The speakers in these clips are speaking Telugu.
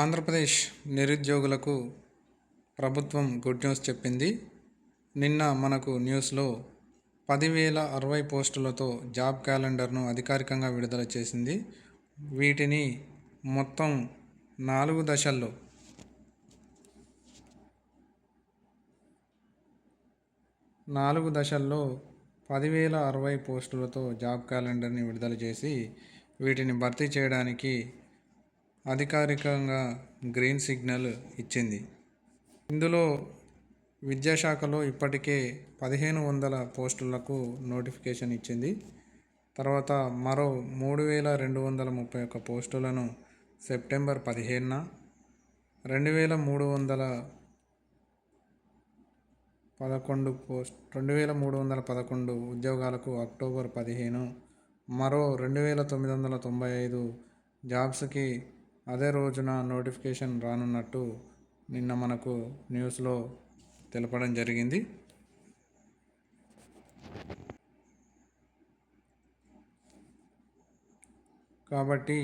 ఆంధ్రప్రదేశ్ నిరుద్యోగులకు ప్రభుత్వం గుడ్ న్యూస్ చెప్పింది. నిన్న మనకు న్యూస్లో 10,060 పోస్టులతో జాబ్ క్యాలెండర్ను అధికారికంగా విడుదల చేసింది. వీటిని మొత్తం 4 దశల్లో 10,060 పోస్టులతో జాబ్ క్యాలెండర్ని విడుదల చేసి వీటిని భర్తీ చేయడానికి అధికారికంగా గ్రీన్ సిగ్నల్ ఇచ్చింది. ఇందులో విద్యాశాఖలో ఇప్పటికే 1,500 పోస్టులకు నోటిఫికేషన్ ఇచ్చింది. తర్వాత మరో 3,231 పోస్టులను సెప్టెంబర్ 15న, 2,311 ఉద్యోగాలకు అక్టోబర్ 15, మరో 2,995 జాబ్స్కి అదే రోజున నోటిఫికేషన్ రానున్నట్టు నిన్న మనకు న్యూస్లో తెలపడం జరిగింది. కాబట్టి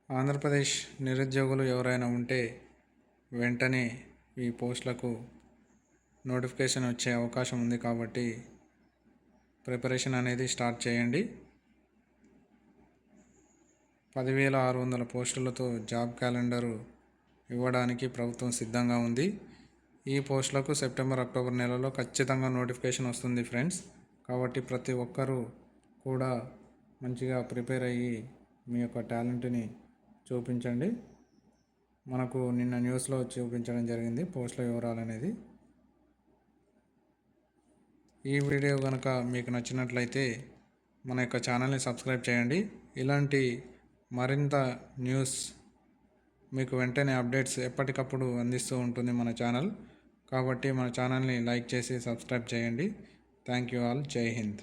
ఆంధ్రప్రదేశ్ నిరుద్యోగులు ఎవరైనా ఉంటే వెంటనే ఈ పోస్టులకు నోటిఫికేషన్ వచ్చే అవకాశం ఉంది. కాబట్టి ప్రిపరేషన్ అనేది స్టార్ట్ చేయండి. 10,600 పోస్టులతో జాబ్ క్యాలెండరు ఇవ్వడానికి ప్రభుత్వం సిద్ధంగా ఉంది. ఈ పోస్టులకు సెప్టెంబర్, అక్టోబర్ నెలలో ఖచ్చితంగా నోటిఫికేషన్ వస్తుంది ఫ్రెండ్స్. కాబట్టి ప్రతి ఒక్కరూ కూడా మంచిగా ప్రిపేర్ అయ్యి మీ యొక్క టాలెంట్ని చూపించండి. మనకు నిన్న న్యూస్లో చూపించడం జరిగింది పోస్టుల వివరాలు అనేది. ఈ వీడియో కనుక మీకు నచ్చినట్లయితే మన యొక్క ఛానల్ని సబ్స్క్రైబ్ చేయండి. ఇలాంటి మరింత న్యూస్ మీకు వెంటనే అప్డేట్స్ ఎప్పటికప్పుడు అందిస్తూ ఉంటుంది మన ఛానల్. కాబట్టి మన ఛానల్ని లైక్ చేసి సబ్స్క్రైబ్ చేయండి. Thank you all. జై హింద్.